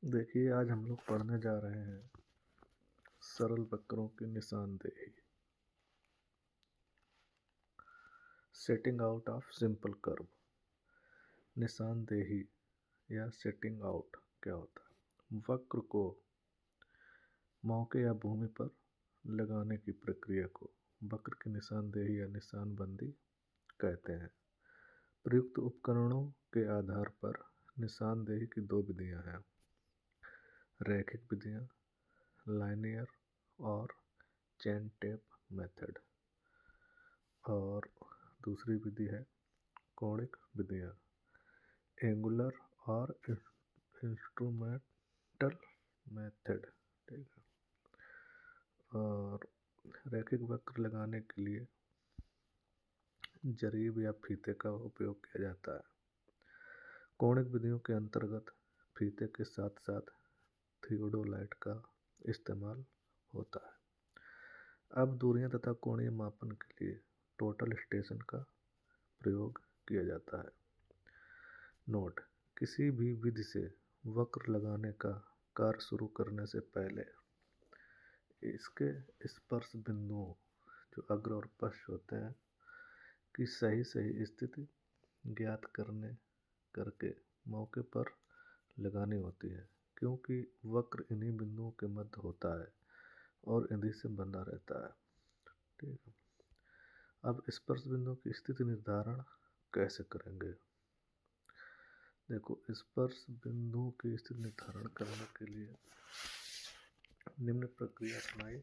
देखिए, आज हम लोग पढ़ने जा रहे हैं सरल वक्रों की निशानदेही। Setting out of simple curve. निशानदेही या सेटिंग आउट क्या होता है? वक्र को मौके या भूमि पर लगाने की प्रक्रिया को वक्र की निशानदेही या निशानबंदी कहते हैं। प्रयुक्त उपकरणों के आधार पर निशानदेही की दो विधियां हैं: रैखिक विधियां, लाइनियर और चेन टेप मेथड, और दूसरी विधि है कोणिक विधियां, एंगुलर और इंस्ट्रूमेंटल मेथड। ठीक है। और रैखिक वक्र लगाने के लिए जरीब या फीते का उपयोग किया जाता है। कोणिक विधियों के अंतर्गत फीते के साथ साथ थियोडोलाइट का इस्तेमाल होता है। अब दूरियां तथा कोणीय मापन के लिए टोटल स्टेशन का प्रयोग किया जाता है। नोट: किसी भी विधि से वक्र लगाने का कार्य शुरू करने से पहले इसके स्पर्श बिंदुओं, जो अग्र और पश्च होते हैं, की सही स्थिति ज्ञात करके मौके पर लगानी होती है, क्योंकि वक्र इन्हीं बिंदुओं के मध्य होता है और इन्हीं से बंधा रहता है। ठीक है। अब स्पर्श बिंदुओं की स्थिति निर्धारण कैसे करेंगे? देखो, स्पर्श बिंदुओं की स्थिति निर्धारण करने के लिए निम्न प्रक्रिया अपनाई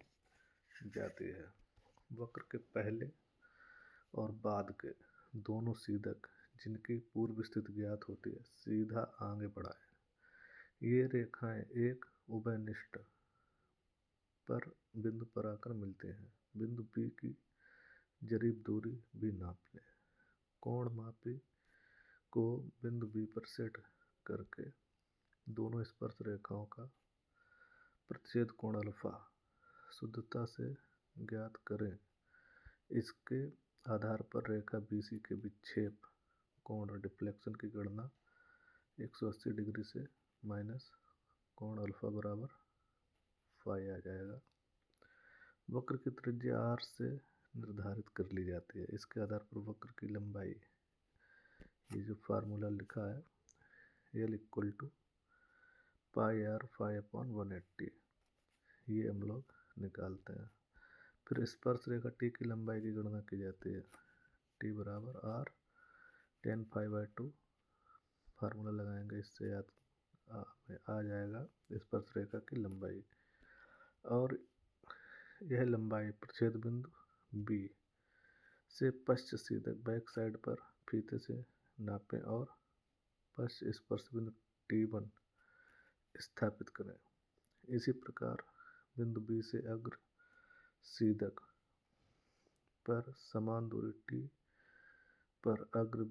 जाती है। वक्र के पहले और बाद के दोनों सीधक जिनकी पूर्व स्थिति ज्ञात होती है, सीधा आगे बढ़ाएं। ये रेखाएं एक उभयनिष्ठ पर बिंदु पर आकर मिलती हैं। बिंदु बी की जरीब दूरी भी नाप लें। कोण मापी को बिंदु बी पर सेट करके दोनों स्पर्श रेखाओं का प्रतिच्छेद कोण अल्फा शुद्धता से ज्ञात करें। इसके आधार पर रेखा BC के विक्षेप कोण डिफ्लेक्शन की गणना 180 डिग्री से माइनस कोण अल्फा बराबर फाई आ जाएगा। वक्र की त्रिज्या R से निर्धारित कर ली जाती है। इसके आधार पर वक्र की लंबाई, ये जो फार्मूला लिखा है, L equal to pi R phi upon 180, ये हम लोग निकालते हैं। फिर स्पर्श रेखा T की लंबाई की गणना की जाती है। T बराबर R tan phi by 2, formula लगाएंगे, इससे याद आ जाएगा स्पर्श रेखा की लंबाई। और यह लंबाई प्रतिच्छेद बिंदु B से पश्च सीधक बैक साइड पर फीते से नापें और पश्च स्पर्श बिंदु T1 स्थापित करें। इसी प्रकार बिंदु B से अग्र सीधक पर समान दूरी T पर अग्र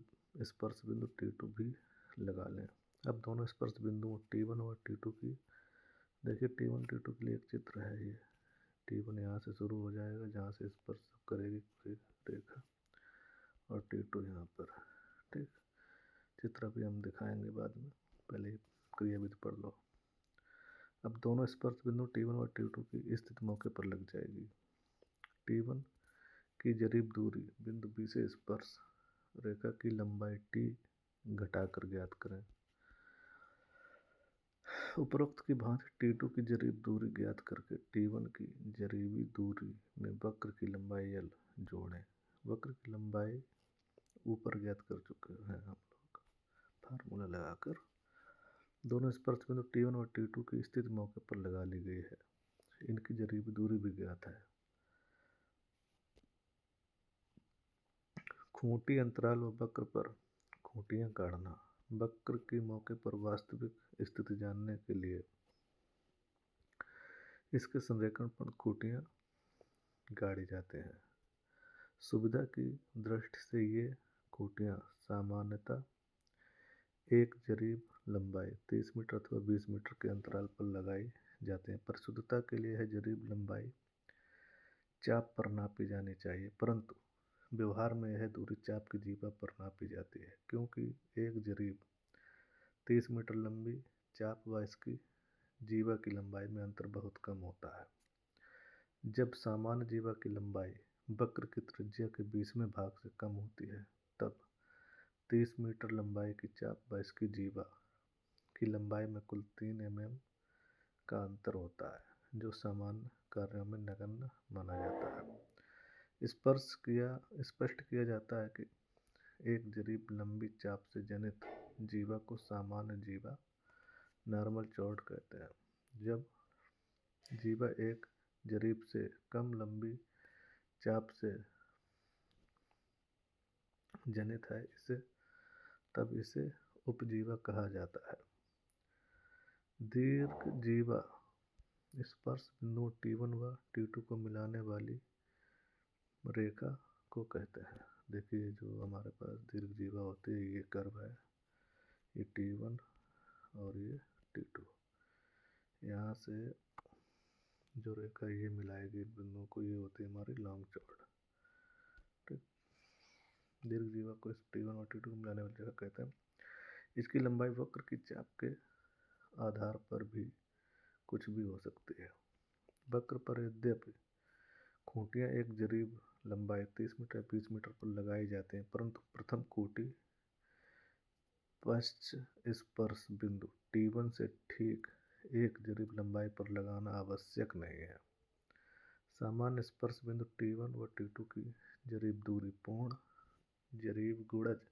स्पर्श बिंदु T2 भी लगा लें। अब दोनों स्पर्श बिंदुओं T1 और T2 की, देखिए T1 T2 के लिए एक चित्र है। ये T1 यहाँ से शुरू हो जाएगा, जहाँ से स्पर्श करेगी कोई रेखा, और T2 यहाँ पर। ठीक, चित्र भी हम दिखाएंगे बाद में, पहले क्रिया विधि पढ़ लो। अब दोनों स्पर्श बिंदु T1 और T2 की स्थिति मौके पर लग जाएगी। T1 की जरीब दूरी बिंदु B से स्पर्श रेखा की लंबाई T घटाकर ज्ञात करें। उपरोक्त की भांति T2 की जरीब दूरी ज्ञात करके T1 की जरीबी दूरी में वक्र की लंबाई L जोड़ें। वक्र की लंबाई ऊपर ज्ञात कर चुके हैं हम लोग फार्मूला लगाकर। दोनों स्पर्श बिंदु T1 और T2 की स्थिति मौके पर लगा ली गई है। इनकी जरीबी दूरी भी ज्ञात है। खूंटी अंतराल व वक्र पर खूंटियां गाड़ना। वक्र की मौके पर वास्तविक स्थिति जानने के लिए इसके संरेखण पर खूंटियां गाड़ी जाते हैं। सुविधा की दृष्टि से ये खूंटियां सामान्यतः एक जरीब लंबाई 30 मीटर अथवा 20 मीटर के अंतराल पर लगाई जाते हैं। परिशुद्धता के लिए यह जरीब लंबाई चाप पर नापी जानी चाहिए, परंतु व्यवहार में यह दूरी चाप की जीवा पर नापी जाती है, क्योंकि एक जरीब 30 मीटर लंबी चाप व इसकी जीवा की लंबाई में अंतर बहुत कम होता है। जब सामान्य जीवा की लंबाई वक्र की त्रिज्या के 20वें भाग से कम होती है तब 30 मीटर लंबाई की चाप व इसकी जीवा की लंबाई में कुल 3 mm का अंतर होता है, जो सामान्य कार्यों में नगण्य माना जाता है। स्पष्ट किया जाता है कि एक जरीब लंबी चाप से जनित जीवा को सामान्य जीवा नॉर्मल चॉर्ड कहते हैं। जब जीवा एक जरीब से कम लंबी चाप से जनित है तब इसे उपजीवा कहा जाता है। दीर्घ जीवा स्पर्श बिंदु T1 व T2 को मिलाने वाली रेखा को कहते हैं। देखिए जो हमारे पास दीर्घ जीवा होती है, ये कर्व है, ये T1 और ये T2। यहाँ से जो रेखा ये मिलाएगी बिंदुओं को, ये होती है हमारी लॉन्ग चॉर्ड। ठीक, दीर्घ जीवा को इस T1 और T2 को मिलाने वाली रेखा कहते हैं। इसकी लंबाई वक्र की चाप के आधार पर भी कुछ भी हो सकती है। वक्र पर यद्यपि खूंटियाँ एक जरीब लंबाई 30 मीटर 20 मीटर पर लगाई जाती हैं, परंतु प्रथम खूंटी पश्च स्पर्श बिंदु T1 से ठीक एक जरीब लंबाई पर लगाना आवश्यक नहीं है। सामान्य स्पर्श बिंदु T1 व T2 की जरीब दूरी पूर्ण जरीब गुणज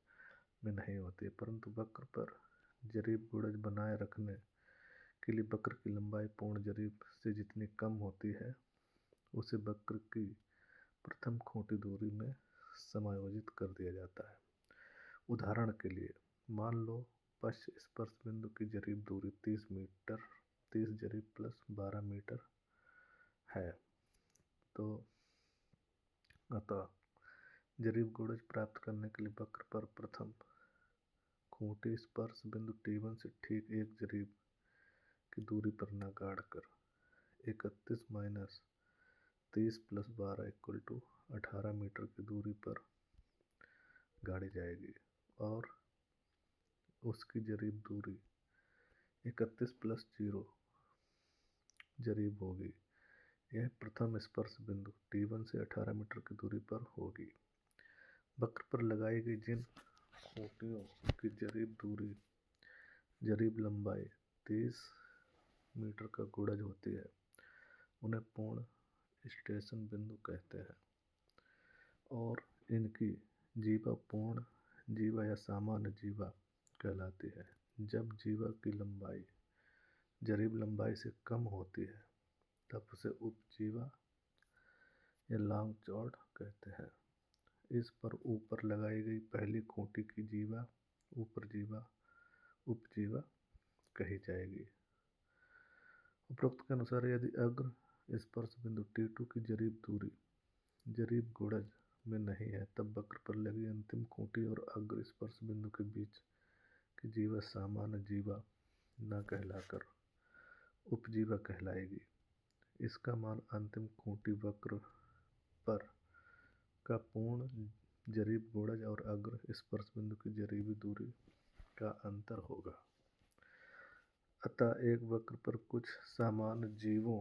में नहीं होती है, परंतु वक्र पर जरीब गुणज बनाए रखने के लिए वक्र की लंबाई पूर्ण जरीब से जितनी कम होती है उसे वक्र की प्रथम खूंटी दूरी में समायोजित कर दिया जाता है। उदाहरण के लिए मान लो पश्च स्पर्श बिंदु की जरीब दूरी 30 मीटर 30 जरीब प्लस 12 मीटर है, तो अतः जरीब गुणज प्राप्त करने के लिए वक्र पर प्रथम खूंटी स्पर्श बिंदु T1 से ठीक एक जरीब की दूरी पर न गाड़ कर 31 minus 30 plus 12 equal to 18 metre की दूरी पर गाड़ी जाएगी और उसकी जरीब दूरी 31 प्लस 0 जरीब होगी। यह प्रथम स्पर्श बिंदु T1 से 18 मीटर की दूरी पर होगी। वक्र पर लगाई गई जिन खूंटियों की जरीब दूरी जरीब लंबाई 30 मीटर का गुणज होती है उन्हें पूर्ण स्टेशन बिंदु कहते हैं और इनकी जीवा पूर्ण जीवा या सामान्य जीवा कहलाती है। जब जीवा की लंबाई जरीब लंबाई से कम होती है तब उसे उपजीवा या लॉन्ग चॉर्ड कहते हैं। इस पर ऊपर लगाई गई पहली खूंटी की जीवा उपजीवा कही जाएगी। उपरोक्त के अनुसार यदि अग्र स्पर्श बिंदु T2 की जरीब दूरी जरीब गुणज में नहीं है तब वक्र पर लगी अंतिम खूंटी और अग्र स्पर्श बिंदु के बीच की जीवा सामान्य जीवा न कहलाकर उपजीवा कहलाएगी। इसका मान अंतिम खूंटी वक्र पर का पूर्ण जरीब गुणज और अग्र स्पर्श बिंदु की जरीबी दूरी का अंतर होगा। अतः एक वक्र पर कुछ सामान्य जीवों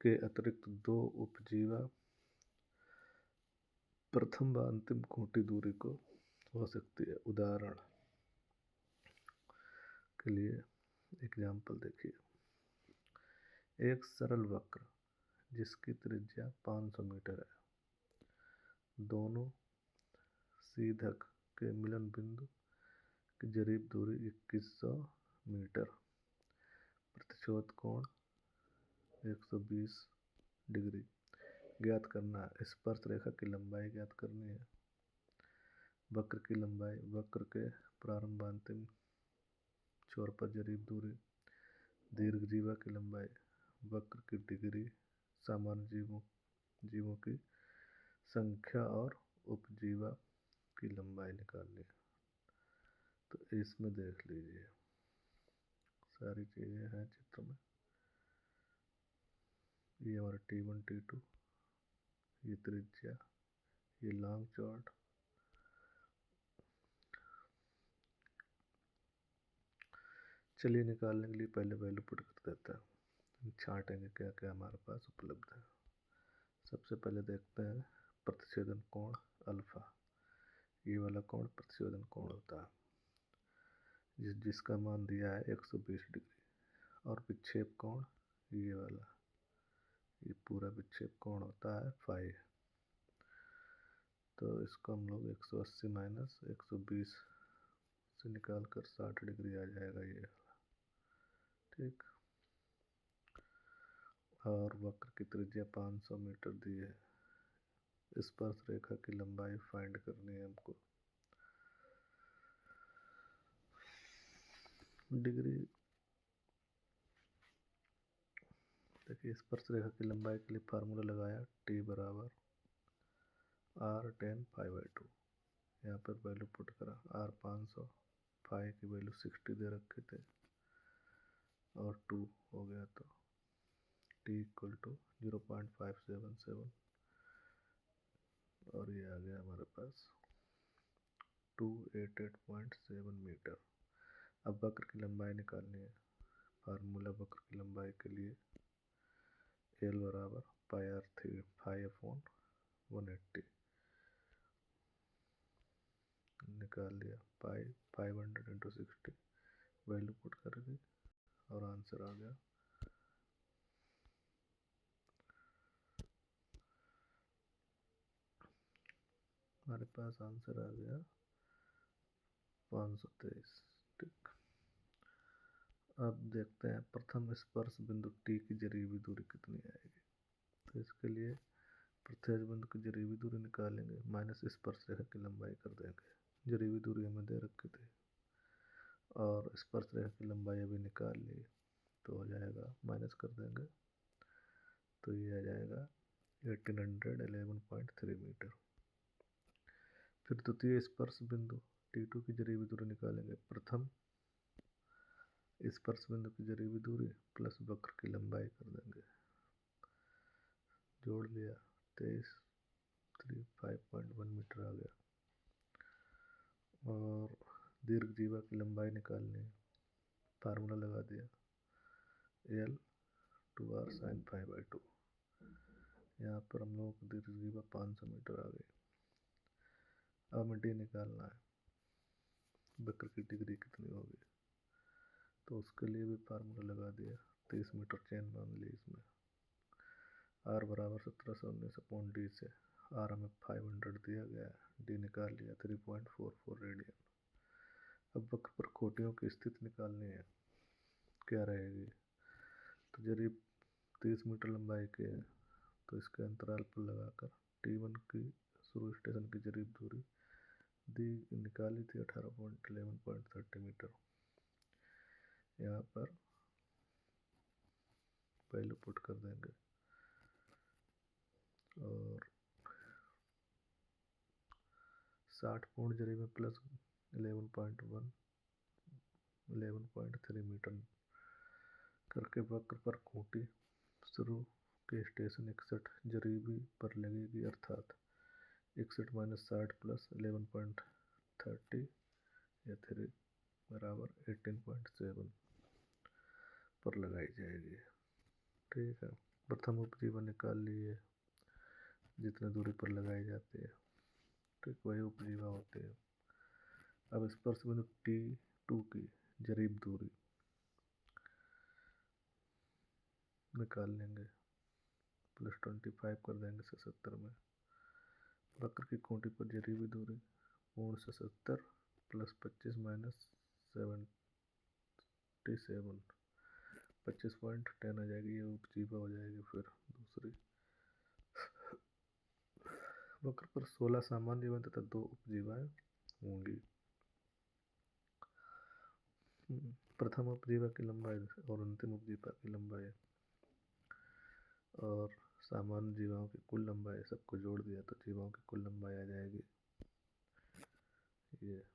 के अतिरिक्त दो उपजीवा प्रथम व अंतिम खूंटी दूरी को हो सकती है। उदाहरण के लिए एग्जाम्पल देखिए, एक सरल वक्र जिसकी त्रिज्या 500 मीटर है, दोनों सीधक के मिलन बिंदु की जरीब दूरी 2100 मीटर, प्रतिच्छोद कोण 120 डिग्री ज्ञात करना है। स्पर्श रेखा की लंबाई ज्ञात करनी है। वक्र की लंबाई, वक्र के प्रारंभ अंतिम छोर पर जरीब दूरी, दीर्घ जीवा की लंबाई, वक्र की डिग्री, सामान्य जीवों की संख्या और उपजीवा की लंबाई निकालनी है। तो इसमें देख लीजिए सारी चीज़ें हैं चित्र में। ये हमारा T1 T2, ये त्रिज्या, ये लॉन्ग चॉर्ड, चलिए निकालने के लिए पहले वैल्यू पुट कर देता है। छांटेंगे क्या क्या हमारे पास उपलब्ध है। सबसे पहले देखते हैं प्रतिच्छेदन कोण अल्फा। ये वाला कोण प्रतिच्छेदन कोण होता है जिसका मान दिया है 120 डिग्री। और विक्षेप कोण ये वाला, ये पूरा विक्षेप कोण होता है फाई। तो इसको हम लोग 180 माइनस 120 से निकाल कर 60 डिग्री आ जाएगा ये, ठीक। और वक्र की त्रिज्या 500 मीटर दी है। स्पर्श रेखा की लंबाई फाइंड करनी है हमको। डिग्री देखिए, स्पर्श रेखा की लंबाई के लिए फार्मूला लगाया, T बराबर R tan π/2। यहाँ पर वैल्यू पुट करा, R 500, फाई की वैल्यू 60 दे रखे थे और 2 हो गया, तो T इक्वल टू 0.577 और ये आ गया हमारे पास 288.7 मीटर। अब वक्र की लंबाई निकालनी है। फार्मूला वक्र की लंबाई के लिए L बराबर πr3 5/180 निकाल दिया। 500 इंटू 60 वैल्यू पुट कर दी और आंसर आ गया। हमारे पास आंसर आ गया 523, ठीक। अब देखते हैं प्रथम स्पर्श बिंदु T की जरीबी दूरी कितनी आएगी। तो इसके लिए प्रत्येक बिंदु की जरीबी दूरी निकालेंगे, माइनस स्पर्श रेखा की लंबाई कर देंगे। जरीबी दूरी हमें दे रखी थी और स्पर्श रेखा की लंबाई अभी निकाल ली, तो हो जाएगा माइनस कर देंगे, तो ये आ जाएगा 1811.3 मीटर। फिर द्वितीय स्पर्श बिंदु T2 की जरीबी दूरी निकालेंगे। प्रथम स्पर्श बिंदु की जरीबी दूरी प्लस वक्र की लंबाई कर देंगे, जोड़ लिया, 2335.1 मीटर आ गया। और दीर्घ जीवा की लंबाई निकालनी है, फार्मूला लगा दिया, L 2R sin π/2। यहाँ पर हम लोगों को दीर्घ जीवा 500 मीटर आ गई। अब हमें D निकालना है, वक्र की डिग्री कितनी होगी, तो उसके लिए भी फार्मूला लगा दिया। 30 मीटर चेन मान ली इसमें, R बराबर 1719 से R हमें 500 दिया गया है, D निकाल लिया 3.44 रेडियन। अब वक्र पर कोटियों की स्थिति निकालनी है, क्या रहेगी। तो जरीब 30 मीटर लंबाई के है, तो इसके अंतराल पर लगाकर T1 की शुरू स्टेशन की जरीब दूरी दी निकाली थी 18.11.30 मीटर। यहाँ पर वैल्यू पुट कर देंगे और 60 पूर्ण जरीब में प्लस 11.3 मीटर करके वक्र पर खूंटी शुरू के स्टेशन 61 जरीबी पर लगेगी, अर्थात 61 माइनस 60 प्लस 11.30 या 3 बराबर 18.7 पर लगाई जाएगी, ठीक है। प्रथम उपजीवन निकाल लिए, जितने दूरी पर लगाई जाती है, ठीक, वही उपजीवा होती है। अब स्पर्श बिंदु T2 की जरीब दूरी निकाल लेंगे, प्लस 25 कर देंगे 77 में। वक्र की खूंटी पर जरीबी दूरी पूर्ण 77 प्लस 25 माइनस 77, 25.10 आ जाएगी, ये उपजीवा हो जाएगी। फिर दूसरी, वक्र पर 16 सामान्य जीवन तथा 2 उपजीवाएं होंगी। प्रथम उपजीवा की लंबाई और अंतिम उपजीवा की लंबाई और सामान्य जीवाओं की कुल लंबाई सबको जोड़ दिया, तो जीवाओं की कुल लंबाई आ जाएगी ये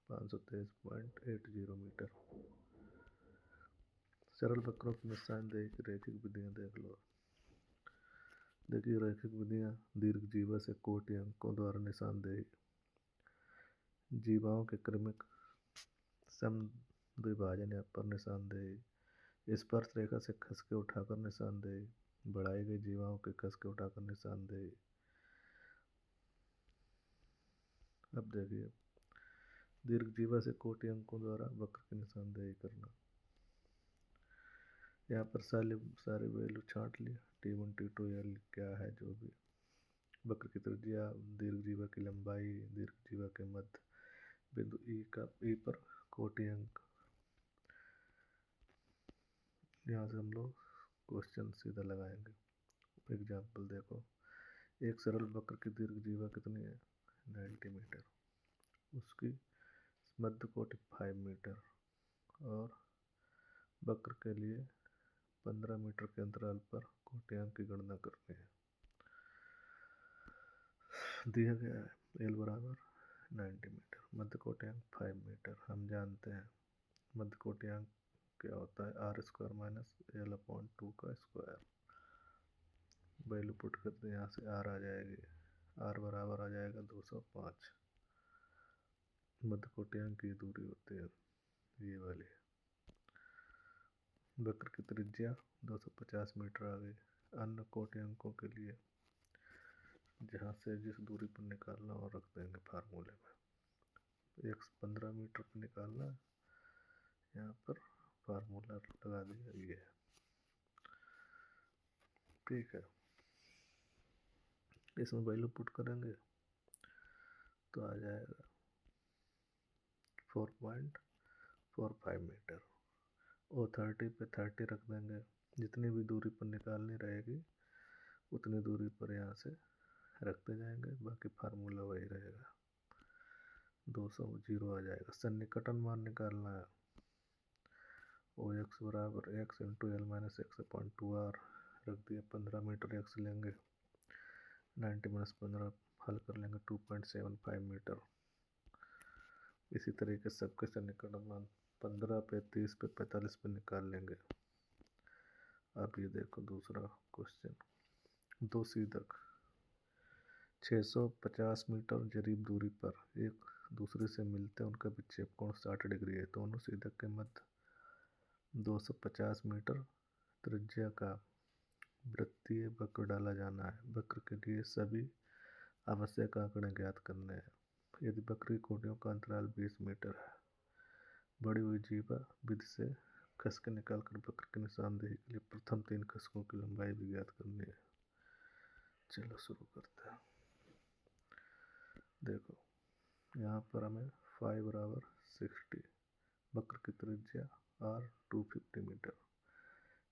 523.80 मीटर। सरल वक्रों की निशानदेही की रैखिक विधियां देख लो। देखिए, रैखिक विधियां दीर्घ जीवा से कोटि अंकों द्वारा निशानदेही, जीवाओं के क्रमिक समद्विभाजन या पर निशानदेही, स्पर्श रेखा से खस के उठाकर निशानदेही, बढ़ाई गई जीवाओं के खस के उठाकर निशानदेही। अब देखिए, दीर्घ जीवा से कोटि अंकों द्वारा वक्र की निशानदेही करना। यहाँ पर सारी वैल्यू छांट लिया, T1 T2 L क्या है जो भी, वक्र की त्रिज्या, दीर्घ जीवा की लंबाई, दीर्घ जीवा के मध्य बिंदु ई पर कोटि अंक। यहाँ से हम लोग क्वेश्चन सीधा लगाएंगे। एग्जाम्पल देखो, एक सरल वक्र की दीर्घ जीवा कितनी है, 90 मीटर, उसकी मध्य कोटि 5 मीटर, और वक्र के लिए 15 मीटर के अंतराल पर कोटि अंक की गणना करनी है। दिया गया है L बराबर 90 मीटर, मध्य कोटि अंक 5 मीटर। हम जानते हैं मध्य कोटि अंक क्या होता है, R स्क्वायर माइनस L/2 का स्क्वायर। वैल्यू पुट करते हैं, यहाँ से R आ जाएगी, R बराबर आ जाएगा 205। मध्य कोटि अंक की दूरी होती है ये वाली। वक्र की त्रिज्या 250 मीटर आ गई। अन्य कोटि अंकों के लिए जहाँ से जिस दूरी पर निकालना और रख देंगे फार्मूले में। 15 मीटर पर निकालना है, यहाँ पर फार्मूला लगा दिया ये है, ठीक है। इसमें वैल्यू पुट करेंगे तो आ जाएगा 4.45 मीटर, और 30 पे 30 रख देंगे। जितनी भी दूरी पर निकालनी रहेगी उतनी दूरी पर यहाँ से रखते जाएंगे, बाकी फार्मूला वही रहेगा, 200 जीरो आ जाएगा। सन्निकटन मान निकालना है, OX बराबर x into L minus x/2R रख दिया। 15 मीटर x लेंगे, 90 माइनस 15 हल कर लेंगे, 2.75 मीटर। इसी तरीके से सबके सन्निकटन मान 15 पे 30 पे 45 पे निकाल लेंगे। अब ये देखो दूसरा क्वेश्चन, दो सीधक 650 मीटर जरीब दूरी पर एक दूसरे से मिलते हैं, उनका विक्षेप कोण 60 डिग्री है। दोनों सीधक के मध्य 250 मीटर त्रिज्या का वृत्तीय वक्र डाला जाना है। वक्र के लिए सभी आवश्यक आंकड़े ज्ञात करने हैं। यदि वक्र की कोटियों का अंतराल 20 मीटर है, बढ़ी हुई जीवा विधि से खसके निकालकर वक्र की निशानदेही के लिए प्रथम 3 खसकों की लंबाई भी ज्ञात करनी है। चलो शुरू करते हैं। देखो यहाँ पर हमें 5 बराबर 60, वक्र की त्रिज्या R 250 मीटर,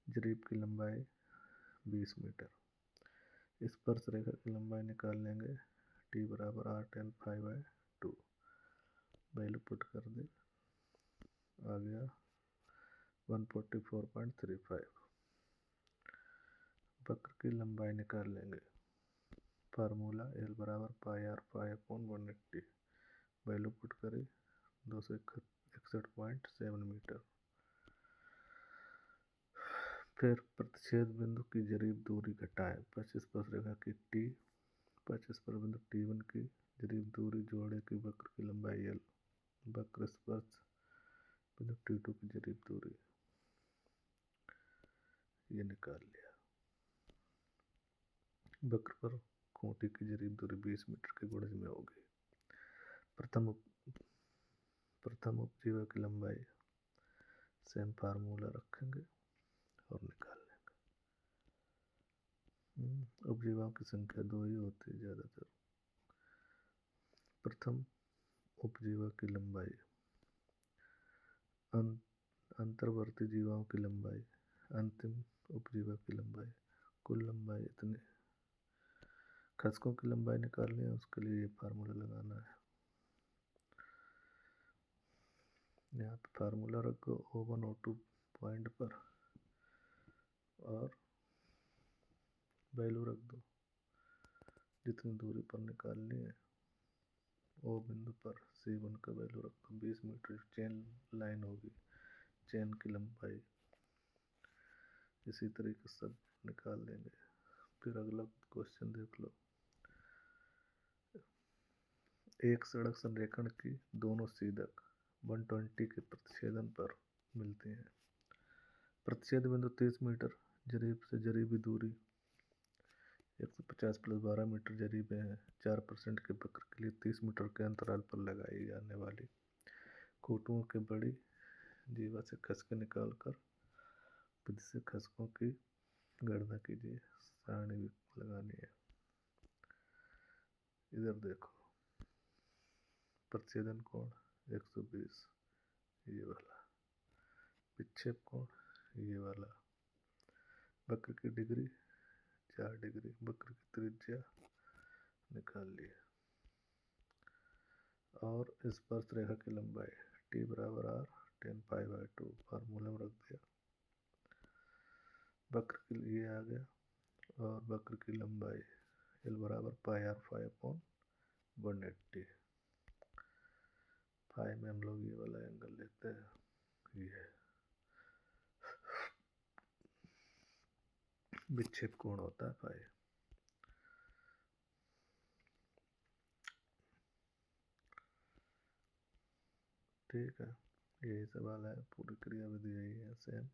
जरीब की लंबाई 20 मीटर। स्पर्श रेखा की लंबाई निकाल लेंगे, T बराबर R tan 5/2। वैल्यू पुट कर दे, आ गया 144.35। वक्र की लंबाई निकाल लेंगे, फार्मूला L बराबर पाई R pi upon 180। Value put करी 261.7 मीटर। फिर प्रतिच्छेद बिंदु की जरीब दूरी घटाएं, 25 स्पर्श रेखा की T 25 पर बिंदु T1 की जरीब दूरी जोड़े की वक्र की लंबाई L, वक्र स्पर्श बिंदु T2 की जरीब दूरी, ये निकाल लिया। वक्र पर कोटि की जरीब दूरी 20 मीटर के गुणज में होगी। प्रथम उपजीवा की लंबाई सेम फार्मूला रखेंगे और निकाल लेंगे। उपजीवाओं की संख्या 2 ही होती है ज़्यादातर। प्रथम उपजीवा की लंबाई, अंतर्वर्ती जीवाओं की लंबाई, अंतिम उपजीवा की लंबाई, कुल लंबाई इतनी। खसकों की लंबाई निकालनी है, उसके लिए ये फार्मूला लगाना है। यहाँ पे फार्मूला रखो O1 O2 पॉइंट पर और वैल्यू रख दो जितनी दूरी पर निकालनी है। O बिंदु पर C1 का वैल्यू रख दो, 20 मीटर चेन लाइन होगी, चेन की लंबाई। इसी तरीके से सब निकाल देंगे। फिर अगला क्वेश्चन देख लो, एक सड़क संरेखण की दोनों सीधक 120 के प्रतिच्छेदन पर मिलती हैं। प्रतिच्छेद बिंदु 30 मीटर, जरीब से जरीबी दूरी 150 + 12 मीटर जरीबें हैं। 4% के वक्र के लिए 30 मीटर के अंतराल पर लगाई जाने वाली खूंटों की बड़ी जीवा से खसके निकालकर विधि से खसकों की गणना कीजिए। सारणी लगानी है। इधर देखो, प्रतिच्छेदन कोण 120, ये वाला। विक्षेप कोण ये वाला। वक्र की डिग्री 4 डिग्री। वक्र की त्रिज्या निकाल लिए। और स्पर्श रेखा की लंबाई t बराबर r tan π/2 फार्मूले में रख दिया। वक्र के लिए आ गया। और वक्र की लंबाई L बराबर πr/180। फाई में हम लोग ये वाला एंगल लेते हैं, ये विक्षेप कोण होता है फाई। ठीक है, यही सवाल है। पूरी क्रियाविधि यही है, सेम।